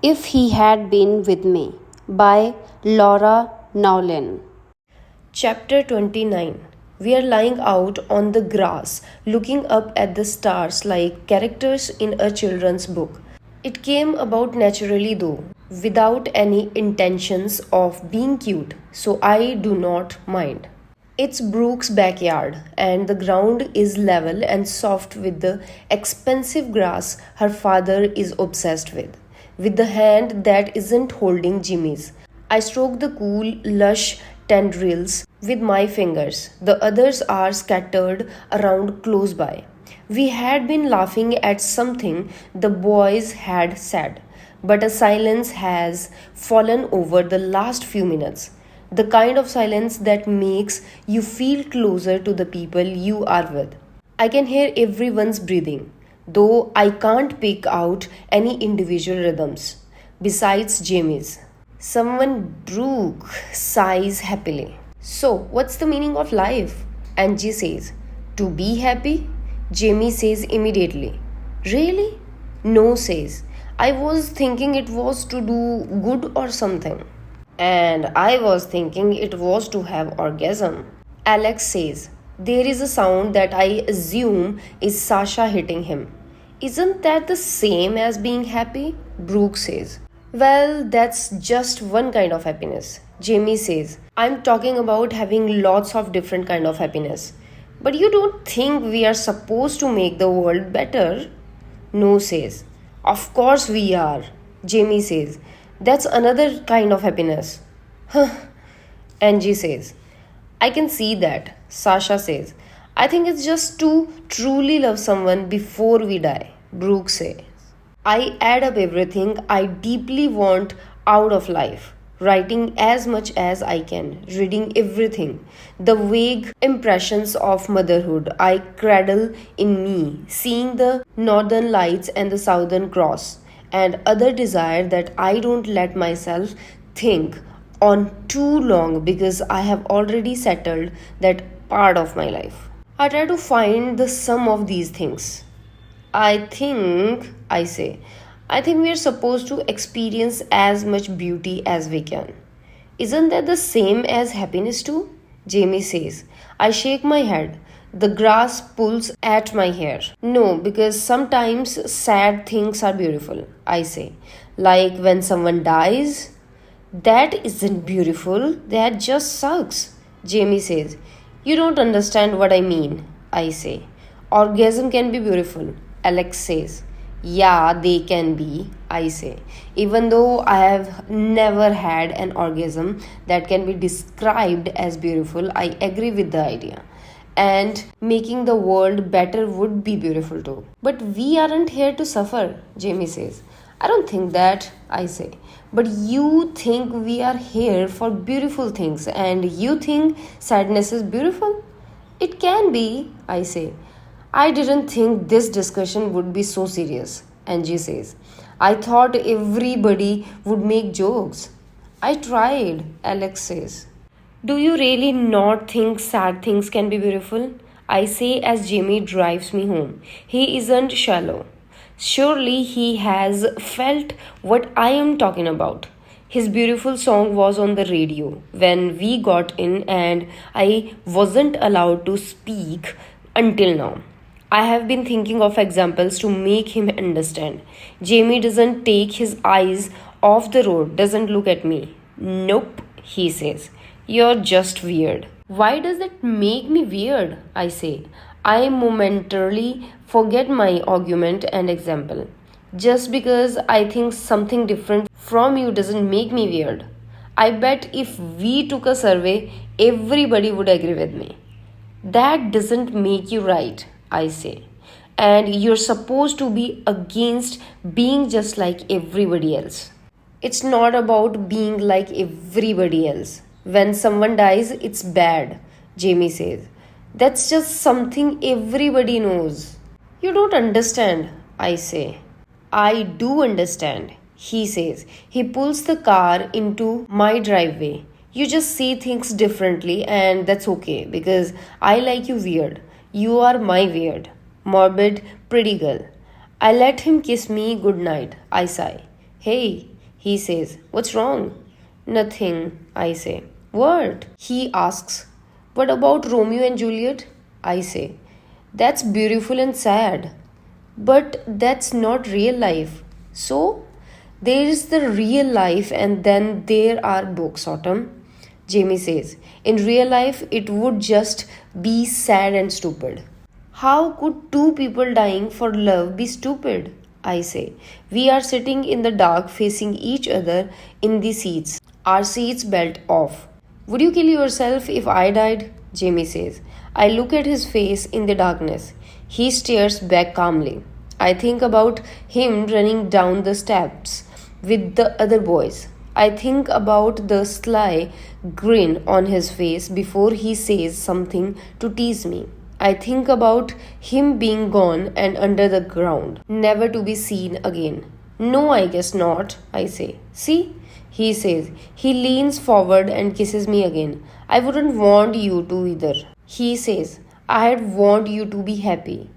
If He Had Been With Me by Laura Nowlin. Chapter 29. We are lying out on the grass, looking up at the stars like characters in a children's book. It came about naturally, though, without any intentions of being cute, so I do not mind. It's Brooke's backyard, and the ground is level and soft with the expensive grass her father is obsessed with the hand that isn't holding Jimmy's. I stroke the cool, lush tendrils with my fingers. The others are scattered around close by. We had been laughing at something the boys had said, but a silence has fallen over the last few minutes. The kind of silence that makes you feel closer to the people you are with. I can hear everyone's breathing, though I can't pick out any individual rhythms besides Jamie's. Someone Brooke sighs happily. So, what's the meaning of life? Angie says, to be happy? Jamie says immediately, really? No says, I was thinking it was to do good or something. And I was thinking it was to have orgasm. Alex says, there is a sound that I assume is Sasha hitting him. Isn't that the same as being happy? Brooke says. Well, that's just one kind of happiness. Jamie says, I'm talking about having lots of different kind of happiness. But you don't think we are supposed to make the world better? No says. Of course we are. Jamie says. That's another kind of happiness. Huh. Angie says. I can see that. Sasha says. I think it's just to truly love someone before we die. Brooke says. I add up everything I deeply want out of life. Writing as much as I can, reading everything, the vague impressions of motherhood I cradle in me, seeing the northern lights and the southern cross, and other desire that I don't let myself think on too long because I have already settled that part of my life. I try to find the sum of these things. I say, I think we are supposed to experience as much beauty as we can. Isn't that the same as happiness too? Jamie says. I shake my head. The grass pulls at my hair. No, because sometimes sad things are beautiful, I say. Like when someone dies. That isn't beautiful, that just sucks. Jamie says. You don't understand what I mean, I say. Orgasm can be beautiful, Alex says. Yeah, they can be, I say. Even though I have never had an orgasm that can be described as beautiful, I agree with the idea. And making the world better would be beautiful too. But we aren't here to suffer, Jamie says. I don't think that, I say. But you think we are here for beautiful things and you think sadness is beautiful? It can be, I say. I didn't think this discussion would be so serious, Angie says. I thought everybody would make jokes. I tried, Alex says. Do you really not think sad things can be beautiful? I say as Jamie drives me home. He isn't shallow. Surely he has felt what I am talking about. His beautiful song was on the radio when we got in, and I wasn't allowed to speak until now. I have been thinking of examples to make him understand. Jamie doesn't take his eyes off the road, doesn't look at me. Nope, he says. You're just weird. Why does that make me weird? I say. I momentarily forget my argument and example. Just because I think something different from you doesn't make me weird. I bet if we took a survey, everybody would agree with me. That doesn't make you right, I say. And you're supposed to be against being just like everybody else. It's not about being like everybody else. When someone dies, it's bad, Jamie says. That's just something everybody knows. You don't understand, I say. I do understand, he says. He pulls the car into my driveway. You just see things differently, and that's okay because I like you weird. You are my weird, morbid, pretty girl. I let him kiss me goodnight. I sigh. Hey, he says, what's wrong? Nothing, I say. What? He asks. What about Romeo and Juliet? I say. That's beautiful and sad. But that's not real life. So, there is the real life and then there are books, Autumn. Jamie says. In real life, it would just be sad and stupid. How could two people dying for love be stupid? I say. We are sitting in the dark facing each other in the seats, our seats belt off. Would you kill yourself if I died? Jamie says. I look at his face in the darkness. He stares back calmly. I think about him running down the steps with the other boys. I think about the sly grin on his face before he says something to tease me. I think about him being gone and under the ground, never to be seen again. No, I guess not, I say. See? He says. He leans forward and kisses me again. I wouldn't want you to either. He says. I'd want you to be happy.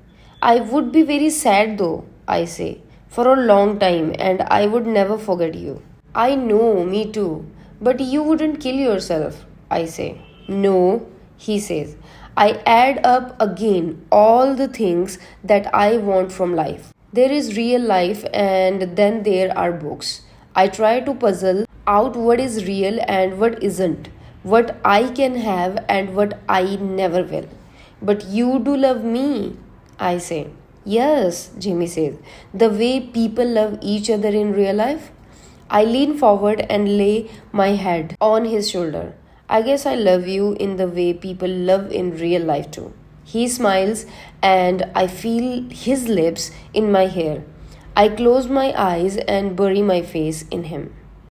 I would be very sad though, I say, for a long time, and I would never forget you. I know, me too. But you wouldn't kill yourself, I say. No, he says. I add up again all the things that I want from life. There is real life, and then there are books. I try to puzzle out what is real and what isn't, what I can have and what I never will. But you do love me, I say. Yes, Jimmy says. The way people love each other in real life. I lean forward and lay my head on his shoulder. I guess I love you in the way people love in real life too. He smiles and I feel his lips in my hair. I close my eyes and bury my face in him.